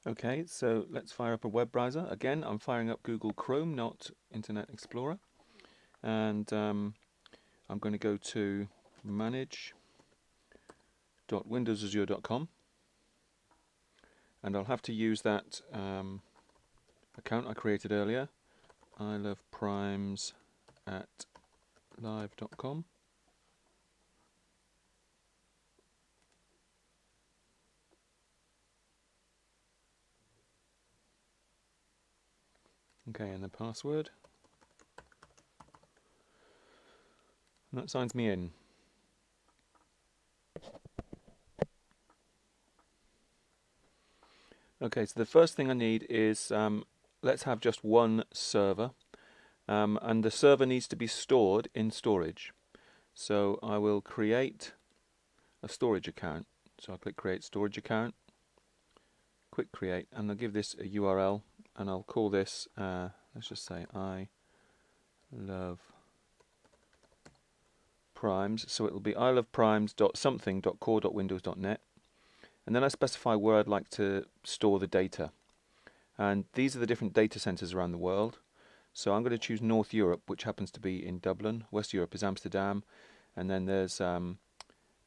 Okay, so let's fire up a web browser. Again, I'm firing up Google Chrome, not Internet Explorer. And I'm going to go to manage.windowsazure.com. And I'll have to use that account I created earlier, iloveprimes@live.com. Okay, and the password. And that signs me in. Okay, so the first thing I need is, let's have just one server. And the server needs to be stored in storage. So I will create a storage account. So I'll click Create Storage Account, quick create, and I'll give this a URL, and I'll call this, let's just say I love primes. So it will be iloveprimes.something.core.windows.net, and then I specify where I'd like to store the data. And these are the different data centers around the world. So I'm going to choose North Europe, which happens to be in Dublin. West Europe is Amsterdam, and then there's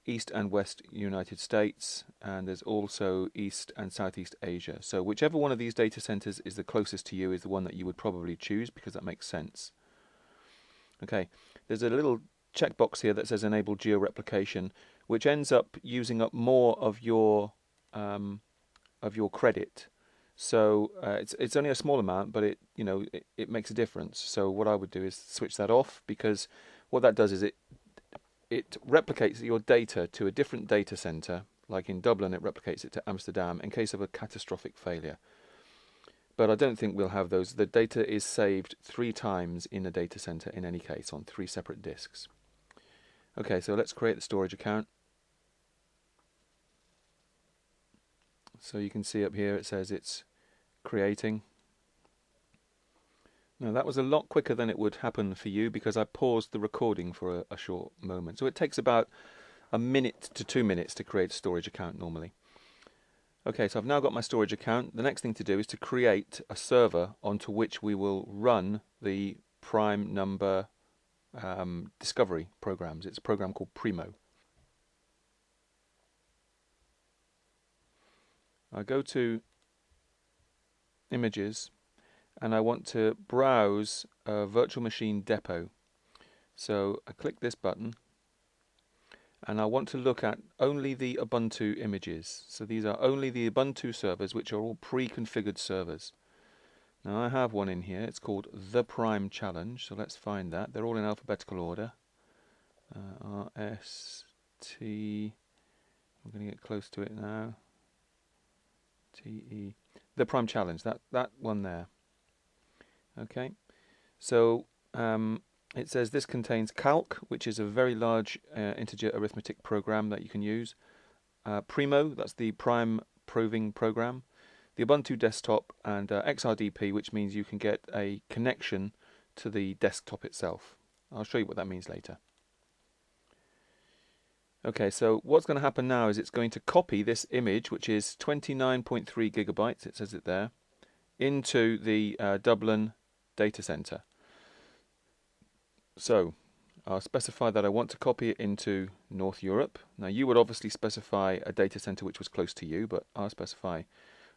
East and West United States, and there's also East and Southeast Asia. So whichever one of these data centers is the closest to you is the one that you would probably choose, because that makes sense. Okay, there's a little checkbox here that says Enable Georeplication, which ends up using up more of your credit. So it's only a small amount, but it makes a difference. So what I would do is switch that off, because what that does is it replicates your data to a different data center. Like in Dublin, it replicates it to Amsterdam in case of a catastrophic failure. But I don't think we'll have those. The data is saved 3 times in a data center in any case, on 3 separate disks. Okay, so let's create the storage account. So you can see up here it says it's creating. Now that was a lot quicker than it would happen for you, because I paused the recording for a short moment. So it takes about a minute to 2 minutes to create a storage account normally. Okay, so I've now got my storage account. The next thing to do is to create a server onto which we will run the prime number discovery programs. It's a program called Primo. I go to Images, and I want to browse a virtual machine depot. So I click this button, and I want to look at only the Ubuntu images. So these are only the Ubuntu servers, which are all pre-configured servers. Now I have one in here. It's called The Prime Challenge. So let's find that. They're all in alphabetical order. R-S-T. I'm going to get close to it now. T-E. The Prime Challenge. That one there. Okay. So it says this contains Calc, which is a very large integer arithmetic program that you can use. Primo, that's the prime proving program. The Ubuntu desktop, and XRDP, which means you can get a connection to the desktop itself. I'll show you what that means later. Okay, so what's going to happen now is it's going to copy this image, which is 29.3 gigabytes, it says it there, into the Dublin data center. So I'll specify that I want to copy it into North Europe. Now you would obviously specify a data center which was close to you, but I'll specify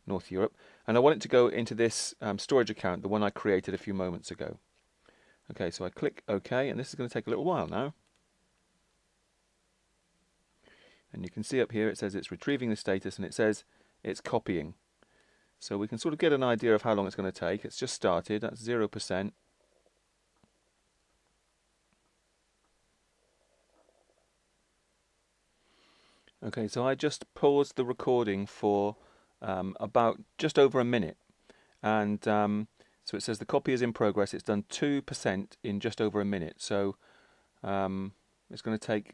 North Europe. And I want it to go into this storage account, the one I created a few moments ago. Okay, so I click OK, and this is going to take a little while now. And you can see up here it says it's retrieving the status, and it says it's copying. So we can sort of get an idea of how long it's going to take. It's just started, that's 0%. Okay, so I just paused the recording for about just over a minute. And so it says the copy is in progress. It's done 2% in just over a minute. So it's going to take,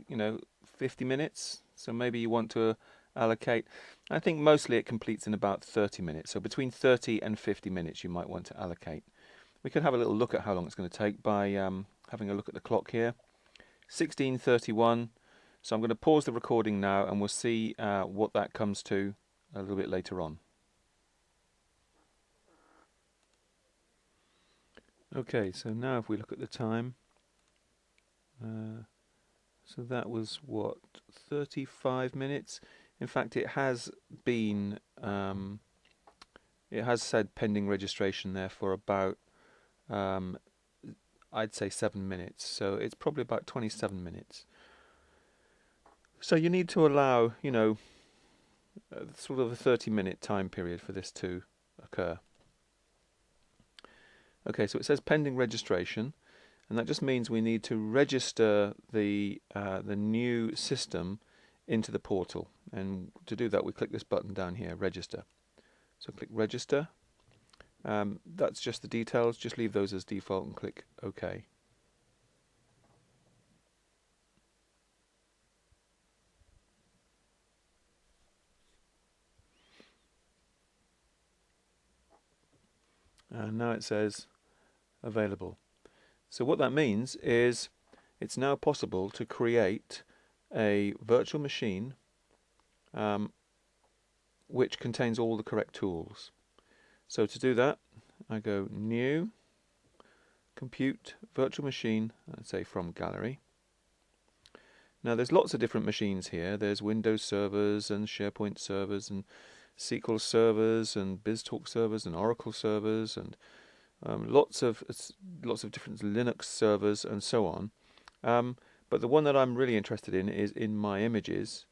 50 minutes. So maybe you want to allocate. I think mostly it completes in about 30 minutes. So between 30 and 50 minutes you might want to allocate. We can have a little look at how long it's going to take by having a look at the clock here. 16:31. So I'm going to pause the recording now, and we'll see what that comes to a little bit later on. Okay, so now if we look at the time, so that was what, 35 minutes? In fact, it has been, it has said pending registration there for about, um, I'd say 7 minutes, so it's probably about 27 minutes. So you need to allow, sort of a 30-minute time period for this to occur. Okay, so it says pending registration, and that just means we need to register the new system into the portal. And to do that, we click this button down here, register. So click register. That's just the details. Just leave those as default and click OK. And now it says available. So what that means is it's now possible to create a virtual machine which contains all the correct tools. So to do that, I go New, Compute, Virtual Machine, and say from Gallery. Now there's lots of different machines here. There's Windows servers and SharePoint servers and SQL servers and BizTalk servers and Oracle servers and lots of different Linux servers and so on. But the one that I'm really interested in is in my images,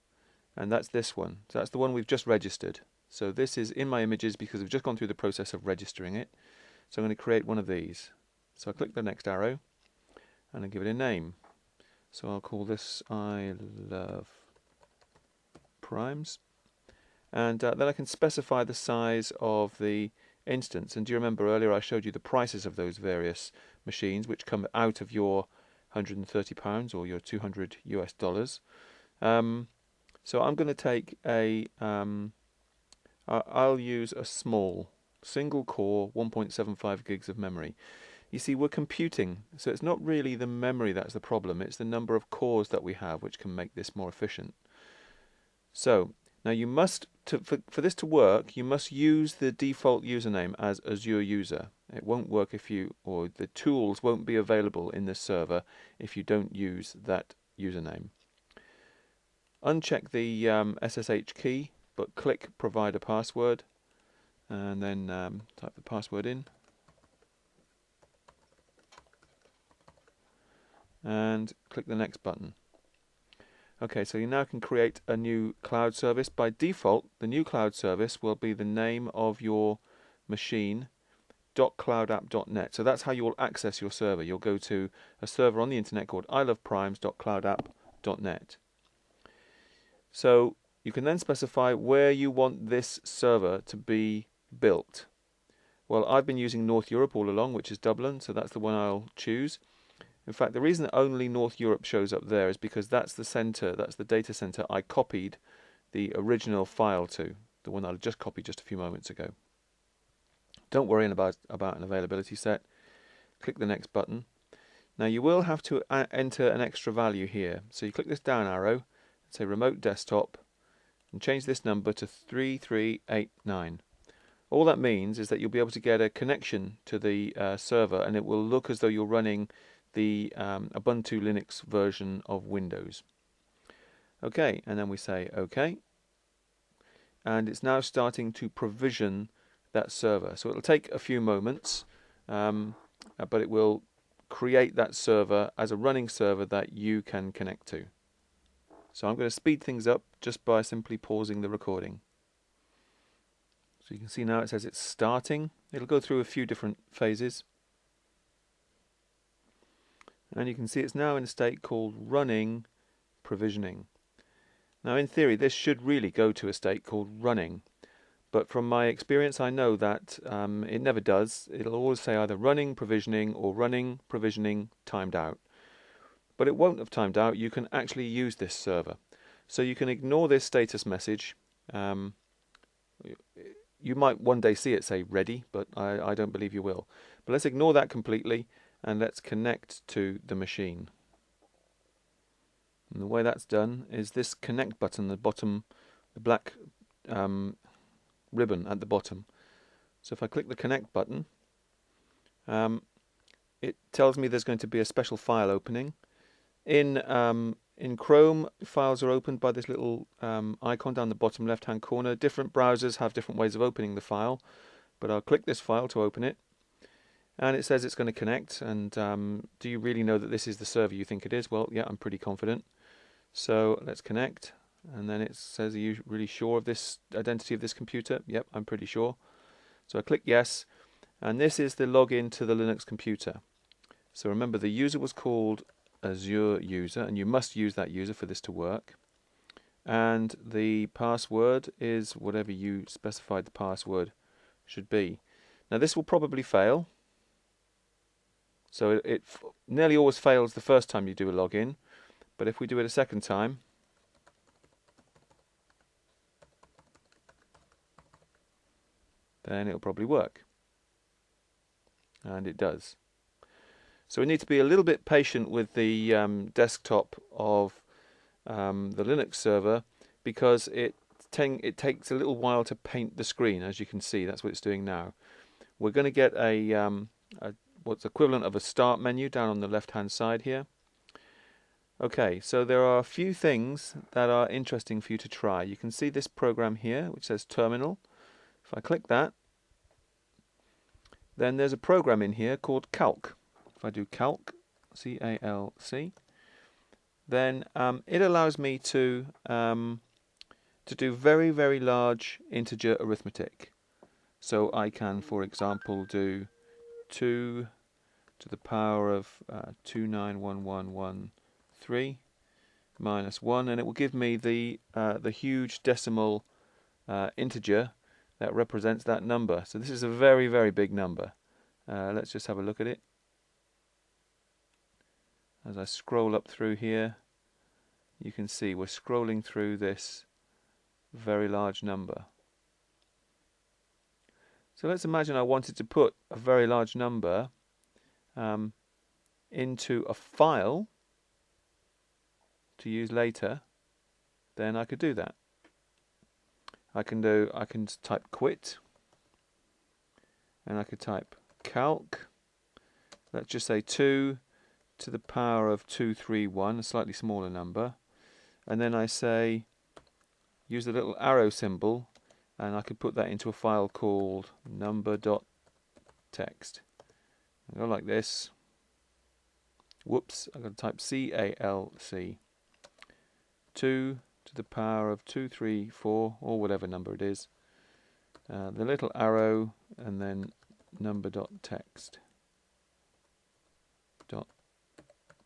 and that's this one. So that's the one we've just registered. So this is in my images because we've just gone through the process of registering it. So I'm going to create one of these. So I click the next arrow and I give it a name. So I'll call this I Love Primes. And then I can specify the size of the instance. And do you remember earlier I showed you the prices of those various machines which come out of your £130 or your $200 US. So I'm going to take I'll use a small single core 1.75 gigs of memory. You see, we're computing, so it's not really the memory that's the problem, it's the number of cores that we have which can make this more efficient. So now you must, for this to work, you must use the default username as Azure user. It won't work or the tools won't be available in this server if you don't use that username. Uncheck the SSH key, but click provide a password, and then type the password in. And click the next button. Okay, so you now can create a new cloud service. By default, the new cloud service will be the name of your machine, .cloudapp.net. So that's how you will access your server. You'll go to a server on the internet called iloveprimes.cloudapp.net. So you can then specify where you want this server to be built. Well, I've been using North Europe all along, which is Dublin, so that's the one I'll choose. In fact, the reason that only North Europe shows up there is because that's the center, that's the data center I copied the original file to, the one I just copied just a few moments ago. Don't worry about an availability set. Click the next button. Now you will have to enter an extra value here. So you click this down arrow and say remote desktop and change this number to 3389. All that means is that you'll be able to get a connection to the server, and it will look as though you're running the Ubuntu Linux version of Windows. Okay, and then we say OK, and it's now starting to provision that server. So it'll take a few moments, but it will create that server as a running server that you can connect to. So I'm going to speed things up just by simply pausing the recording. So you can see now it says it's starting. It'll go through a few different phases. And you can see it's now in a state called running provisioning. Now in theory this should really go to a state called running, but from my experience I know that it never does. It'll always say either running provisioning or running provisioning timed out. But it won't have timed out. You can actually use this server. So you can ignore this status message. You might one day see it say ready, but I don't believe you will. But let's ignore that completely. And let's connect to the machine. And the way that's done is this connect button, the bottom, the black ribbon at the bottom. So if I click the connect button, it tells me there's going to be a special file opening. In Chrome, files are opened by this little icon down the bottom left-hand corner. Different browsers have different ways of opening the file, but I'll click this file to open it. And it says it's going to connect, and do you really know that this is the server you think it is? Well, yeah, I'm pretty confident. So let's connect, and then it says, are you really sure of this identity of this computer? Yep, I'm pretty sure. So I click yes, and this is the login to the Linux computer. So remember, the user was called Azure user, and you must use that user for this to work. And the password is whatever you specified the password should be. Now this will probably fail. So it nearly always fails the first time you do a login, but if we do it a second time, then it'll probably work. And it does. So we need to be a little bit patient with the desktop of the Linux server, because it takes a little while to paint the screen. As you can see, that's what it's doing now. We're going to get a what's equivalent of a start menu down on the left hand side here. Okay, so there are a few things that are interesting for you to try. You can see this program here which says terminal. If I click that, then there's a program in here called Calc. If I do Calc, C-A-L-C, then it allows me to do very, very large integer arithmetic. So I can, for example, do 2 to the power of 291113 minus 1, and it will give me the huge decimal integer that represents that number. So this is a very, very big number. Let's just have a look at it. As I scroll up through here, you can see we're scrolling through this very large number. So let's imagine I wanted to put a very large number into a file to use later. Then I could do that. I can type quit, and I could type calc. Let's just say 2 to the power of 231, a slightly smaller number, and then I say use the little arrow symbol, and I could put that into a file called number.txt. I go like this. Whoops, I've got to type C-A-L-C. 2 to the power of 234, or whatever number it is. The little arrow, and then number.txt.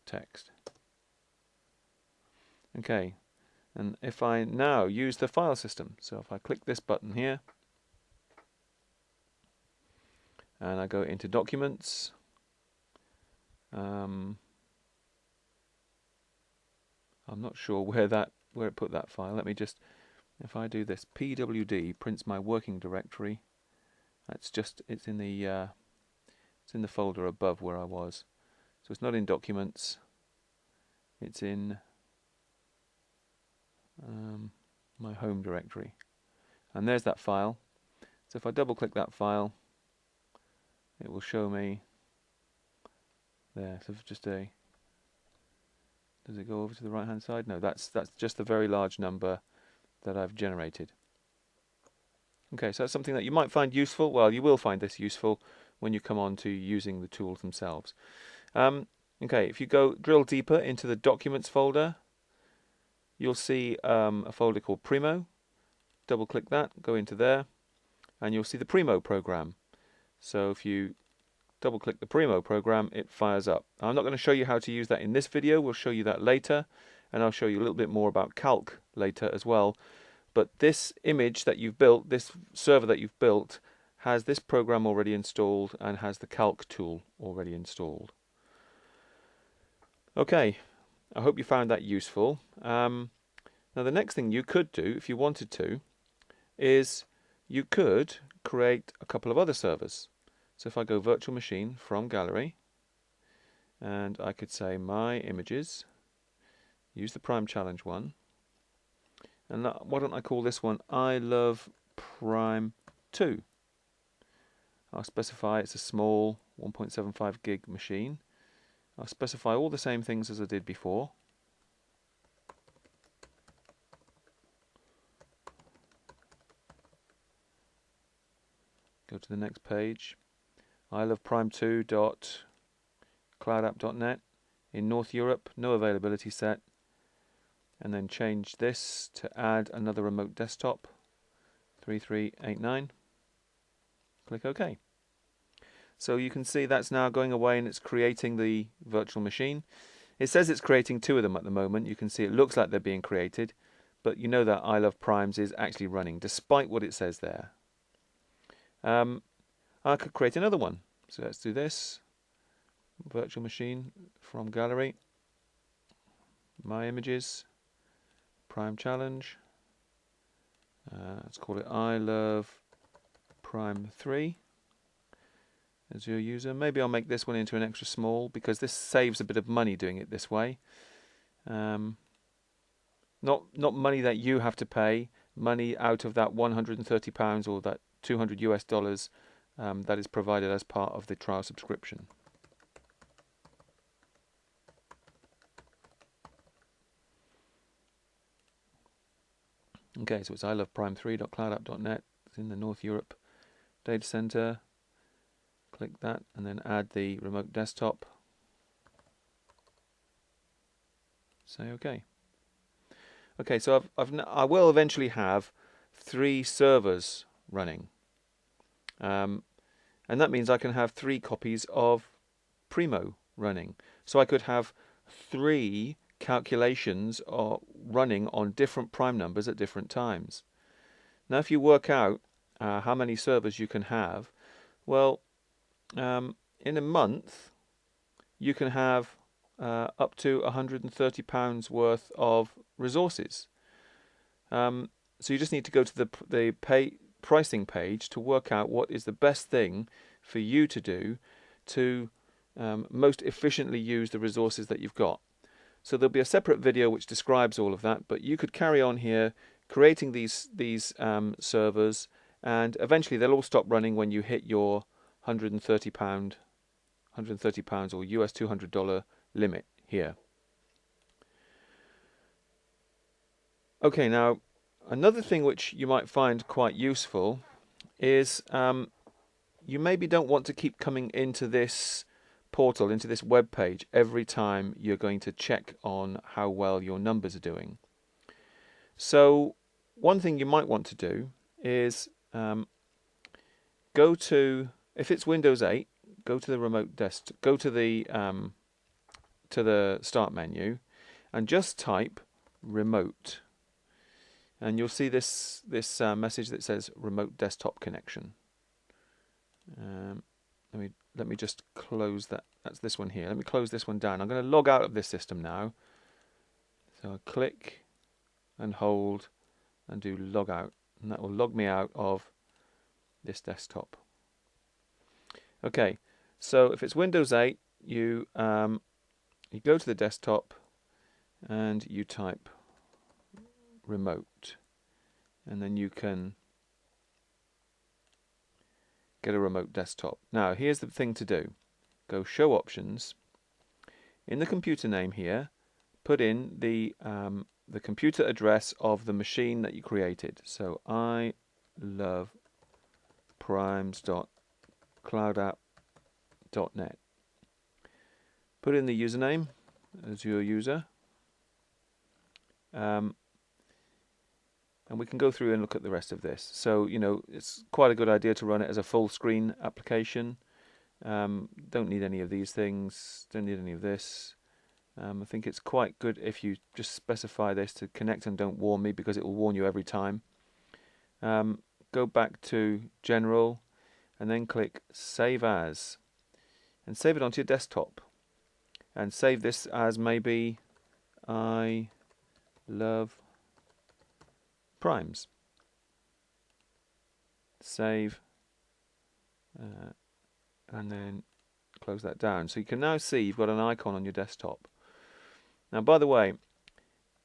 Text. Okay, and if I now use the file system, so if I click this button here, and I go into documents, I'm not sure where it put that file. Let me just, if I do this, pwd prints my working directory. It's in the folder above where I was. So it's not in documents. It's in my home directory, and there's that file. So if I double click that file, it will show me there. So just does it go over to the right hand side? No, that's just the very large number that I've generated. Okay, so that's something that you might find useful. Well, you will find this useful when you come on to using the tools themselves. Okay, if you go drill deeper into the documents folder, you'll see a folder called Primo. Double click that, go into there, and you'll see the Primo program. So if you double click the Primo program, it fires up. I'm not going to show you how to use that in this video. We'll show you that later, and I'll show you a little bit more about Calc later as well. But this image that you've built, this server that you've built, has this program already installed and has the Calc tool already installed. Okay, I hope you found that useful. Now the next thing you could do, if you wanted to, is you could create a couple of other servers. So if I go virtual machine from gallery, and I could say my images, use the prime challenge one, and why don't I call this one I love prime 2. I'll specify it's a small 1.75 gig machine. I'll specify all the same things as I did before. Go to the next page. I love prime2.cloudapp.net. In North Europe, no availability set. And then change this to add another remote desktop, 3389. Click OK. So you can see that's now going away and it's creating the virtual machine. It says it's creating two of them at the moment. You can see it looks like they're being created, but you know that I love primes is actually running, despite what it says there. I could create another one. So let's do this. Virtual machine from gallery. My images. Prime challenge. Let's call it I love prime 3 as your user. Maybe I'll make this one into an extra small because this saves a bit of money doing it this way. Not money that you have to pay, money out of that £130 or that $200 US that is provided as part of the trial subscription. Okay, so it's iloveprime3.cloudapp.net. It's in the North Europe data center. Click that and then add the remote desktop. Say OK. Okay, so I will eventually have 3 servers running. And that means I can have 3 copies of Primo running. So I could have 3 calculations running on different prime numbers at different times. Now if you work out how many servers you can have, well, in a month you can have up to £130 worth of resources. So you just need to go to the pricing page to work out what is the best thing for you to do to most efficiently use the resources that you've got. So there'll be a separate video which describes all of that, but you could carry on here creating these servers, and eventually they'll all stop running when you hit your £130 or US $200 limit here. Okay, now another thing which you might find quite useful is you maybe don't want to keep coming into this portal, into this web page every time you're going to check on how well your numbers are doing. So one thing you might want to do is go to, if it's Windows 8, go to the remote desktop, go to the start menu and just type remote, and you'll see this message that says remote desktop connection. Let me just close that. That's this one here. Let me close this one down. I'm going to log out of this system now. So I click and hold and do log out, and that will log me out of this desktop. Okay, so if it's Windows 8, you go to the desktop and you type remote, and then you can get a remote desktop. Now here's the thing to do. Go show options. In the computer name here, put in the computer address of the machine that you created. So I love primes.cloudapp.net. Put in the username as your user. And we can go through and look at the rest of this. So, you know, it's quite a good idea to run it as a full screen application. Don't need any of these things, don't need any of this. I think it's quite good if you just specify this to connect and don't warn me, because it will warn you every time. Go back to General and then click Save As, and save it onto your desktop. And save this as maybe I love primes. Save, and then close that down. So you can now see you've got an icon on your desktop. Now, by the way,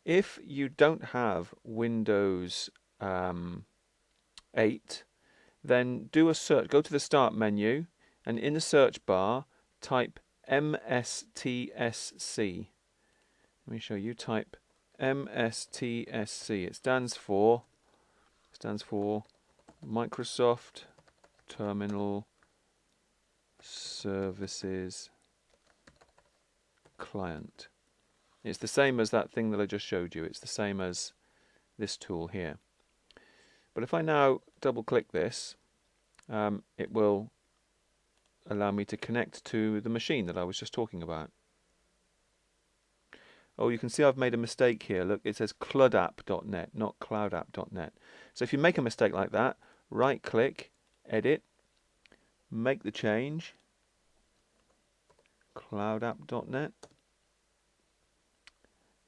if you don't have Windows 8 then do a search. Go to the Start menu, and in the search bar, type MSTSC. Let me show you. Type MSTSC. It stands for Microsoft Terminal Services Client. It's the same as that thing that I just showed you. It's the same as this tool here. But if I now double click this, it will allow me to connect to the machine that I was just talking about. Oh, you can see I've made a mistake here. Look, it says cludapp.net, not cloudapp.net. So if you make a mistake like that, right click, edit, make the change, cloudapp.net,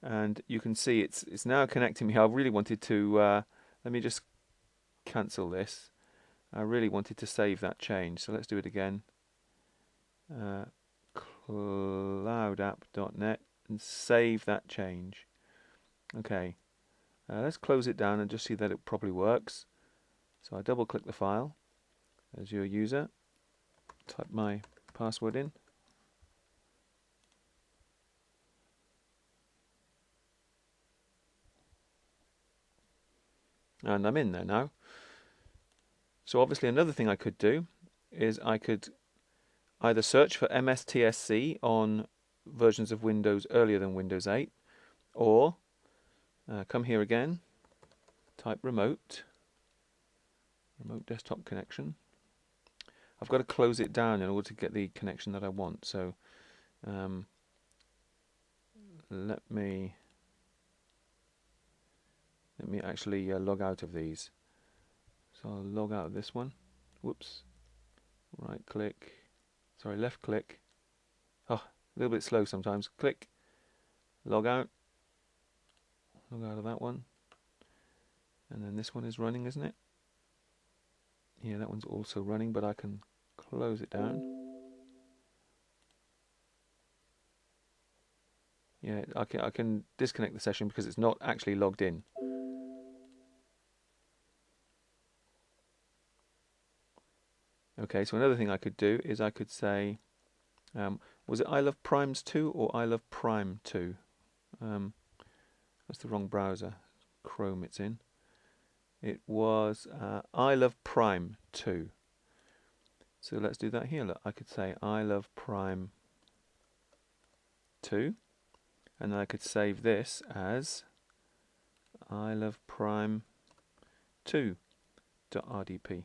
and you can see it's now connecting me. I really wanted to, let me just cancel this. I really wanted to save that change, so let's do it again. Cloudapp.net, and save that change. Okay, let's close it down and just see that it properly works. So I double click the file as your user, type my password in, and I'm in there now. So obviously another thing I could do is I could either search for MSTSC on versions of Windows earlier than Windows 8, or come here again, type remote desktop connection. I've got to close it down in order to get the connection that I want, so let me actually log out of these. So I'll log out of this one. Whoops. Right click. Sorry, left click. Oh, a little bit slow sometimes. Click. Log out. Log out of that one. And then this one is running, isn't it? Yeah, that one's also running, but I can close it down. Yeah, I can disconnect the session because it's not actually logged in. Okay, so another thing I could do is I could say, was it I Love Primes 2 or I Love Prime 2? That's the wrong browser. Chrome it's in. It was I Love Prime 2. So let's do that here. Look, I could say I Love Prime 2, and then I could save this as I Love Prime 2.rdp.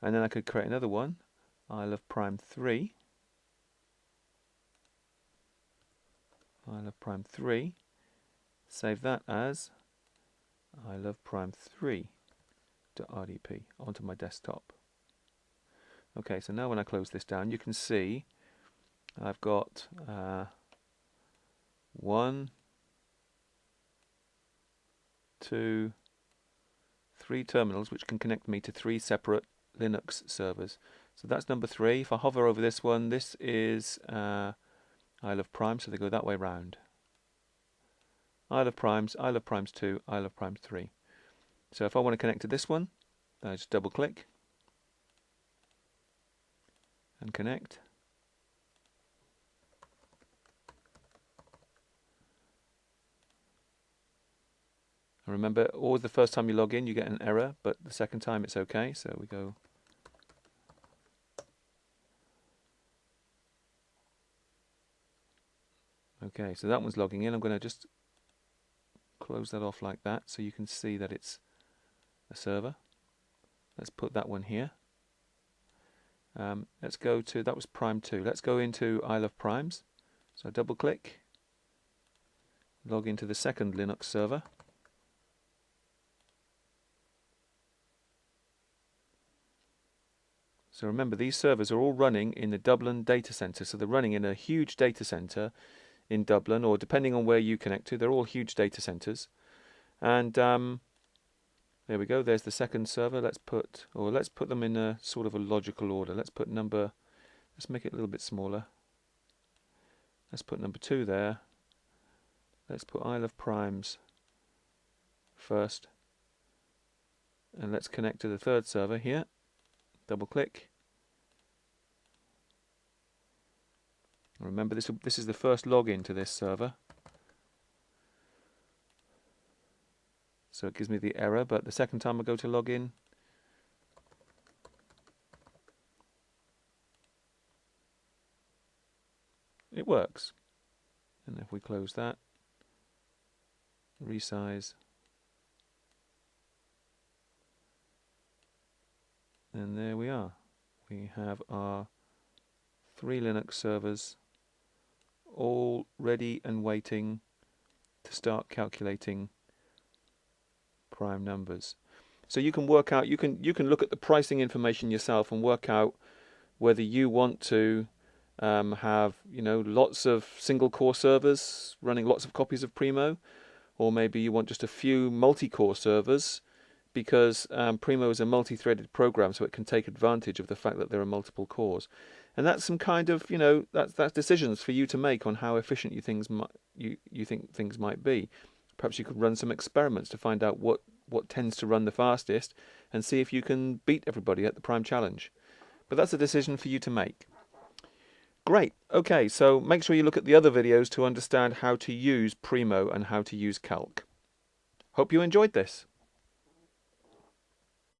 And then I could create another one, I Love Prime 3. I Love Prime 3. Save that as I Love Prime 3.rdp onto my desktop. Okay, so now when I close this down, you can see I've got 1, 2, 3 terminals which can connect me to 3 separate Linux servers. So that's number 3. If I hover over this one, this is I Love Prime, so they go that way round. I Love Primes 2, I Love Primes 3. So if I want to connect to this one, I just double click and connect. And remember, always the first time you log in you get an error, but the second time it's okay. So we go okay, so that one's logging in. I'm going to just close that off like that so you can see that it's a server. Let's put that one here. Let's go to, that was Prime 2. Let's go into I Love Primes. So double click, log into the second Linux server. So remember, these servers are all running in the Dublin data center. So they're running in a huge data center in Dublin, or depending on where you connect to, they're all huge data centers. And there we go. There's the second server. Let's put them in a sort of a logical order. Let's make it a little bit smaller. Let's put number 2 there. Let's put I Love Primes first. And let's connect to the third server here. Double click. Remember, this is the first login to this server. So it gives me the error, but the second time I go to login, it works. And if we close that, resize, and there we are. We have our 3 Linux servers all ready and waiting to start calculating prime numbers. So you can work out, you can look at the pricing information yourself and work out whether you want to have, you know, lots of single core servers running lots of copies of Primo, or maybe you want just a few multi-core servers, because Primo is a multi-threaded program, so it can take advantage of the fact that there are multiple cores. And that's some kind of, you know, that's decisions for you to make on how efficient you think things might be. Perhaps you could run some experiments to find out what tends to run the fastest, and see if you can beat everybody at the prime challenge. But that's a decision for you to make. Great. Okay, so make sure you look at the other videos to understand how to use Primo and how to use Calc. Hope you enjoyed this.